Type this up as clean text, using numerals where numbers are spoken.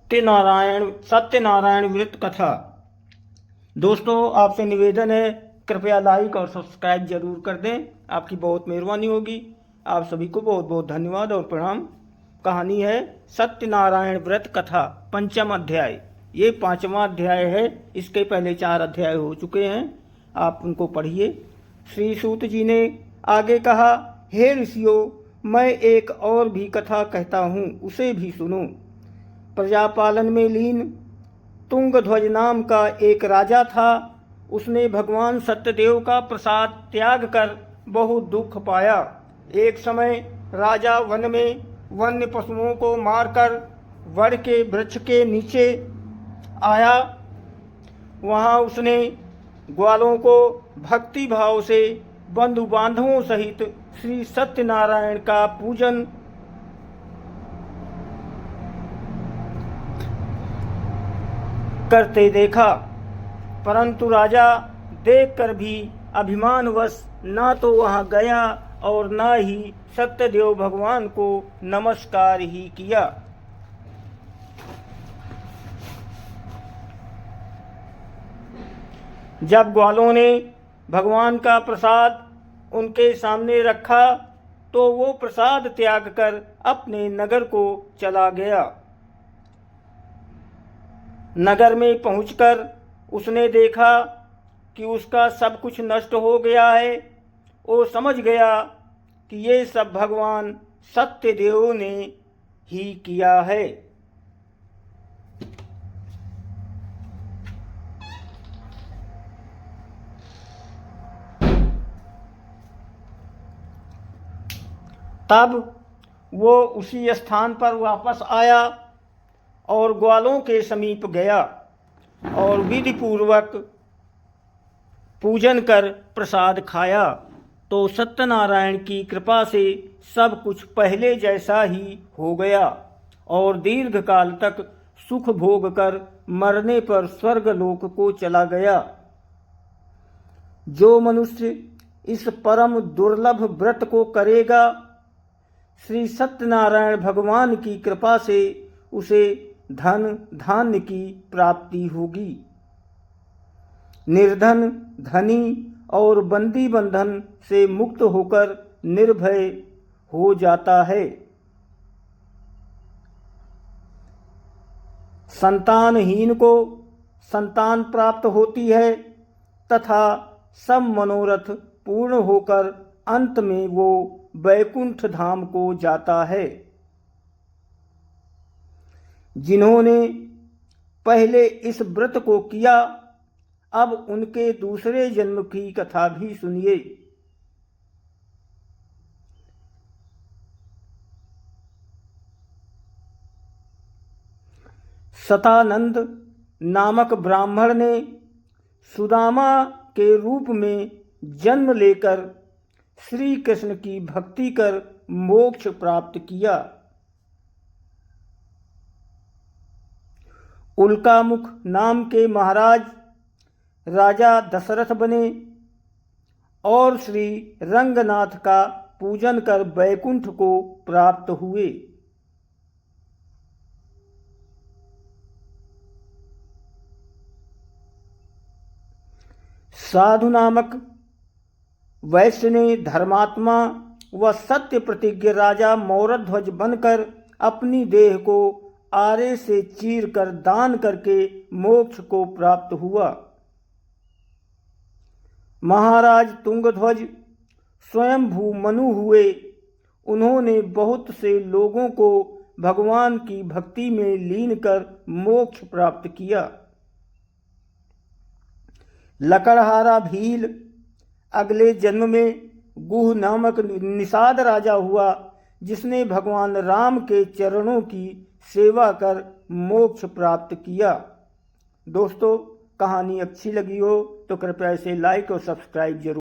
सत्यनारायण व्रत कथा। दोस्तों, आपसे निवेदन है, कृपया लाइक और सब्सक्राइब जरूर कर दें। आपकी बहुत मेहरबानी होगी। आप सभी को बहुत बहुत धन्यवाद और प्रणाम। कहानी है सत्यनारायण व्रत कथा, पंचम अध्याय। ये 5वां अध्याय है। इसके पहले 4 अध्याय हो चुके हैं, आप उनको पढ़िए। श्री सूत जी ने आगे कहा, हे ऋषियों, मैं एक और भी कथा कहता हूँ, उसे भी सुनो। प्रजापालन में लीन तुंगध्वज नाम का एक राजा था। उसने भगवान सत्यदेव का प्रसाद त्याग कर बहुत दुख पाया। एक समय राजा वन में वन्य पशुओं को मारकर वड़ के वृक्ष के नीचे आया। वहाँ उसने ग्वालों को भक्ति भाव से बंधु बांधवों सहित श्री सत्यनारायण का पूजन करते देखा, परंतु राजा देखकर भी अभिमानवश ना तो वहां गया और ना ही सत्यदेव भगवान को नमस्कार ही किया। जब ग्वालों ने भगवान का प्रसाद उनके सामने रखा तो वो प्रसाद त्याग कर अपने नगर को चला गया। नगर में पहुंचकर उसने देखा कि उसका सब कुछ नष्ट हो गया है। वो समझ गया कि ये सब भगवान सत्यदेव ने ही किया है। तब वो उसी स्थान पर वापस आया और ग्वालों के समीप गया और विधि पूर्वक पूजन कर प्रसाद खाया तो सत्यनारायण की कृपा से सब कुछ पहले जैसा ही हो गया और दीर्घ काल तक सुख भोग कर मरने पर स्वर्गलोक को चला गया। जो मनुष्य इस परम दुर्लभ व्रत को करेगा, श्री सत्यनारायण भगवान की कृपा से उसे धन धान्य की प्राप्ति होगी। निर्धन धनी और बंदी बंधन से मुक्त होकर निर्भय हो जाता है। संतानहीन को संतान प्राप्त होती है तथा सब मनोरथ पूर्ण होकर अंत में वो वैकुंठ धाम को जाता है। जिन्होंने पहले इस व्रत को किया, अब उनके दूसरे जन्म की कथा भी सुनिए। सतानंद नामक ब्राह्मण ने सुदामा के रूप में जन्म लेकर श्री कृष्ण की भक्ति कर मोक्ष प्राप्त किया। उल्कामुख नाम के महाराज राजा दशरथ बने और श्री रंगनाथ का पूजन कर वैकुंठ को प्राप्त हुए। साधु नामक वैश्य ने धर्मात्मा व सत्य प्रतिज्ञ राजा मौरध्वज बनकर अपनी देह को आरे से चीर कर दान करके मोक्ष को प्राप्त हुआ। महाराज तुंगध्वज स्वयंभू मनु हुए। उन्होंने बहुत से लोगों को भगवान की भक्ति में लीन कर मोक्ष प्राप्त किया। लकड़हारा भील अगले जन्म में गुह नामक निषाद राजा हुआ, जिसने भगवान राम के चरणों की सेवा कर मोक्ष प्राप्त किया। दोस्तों, कहानी अच्छी लगी हो तो कृपया इसे लाइक और सब्सक्राइब जरूर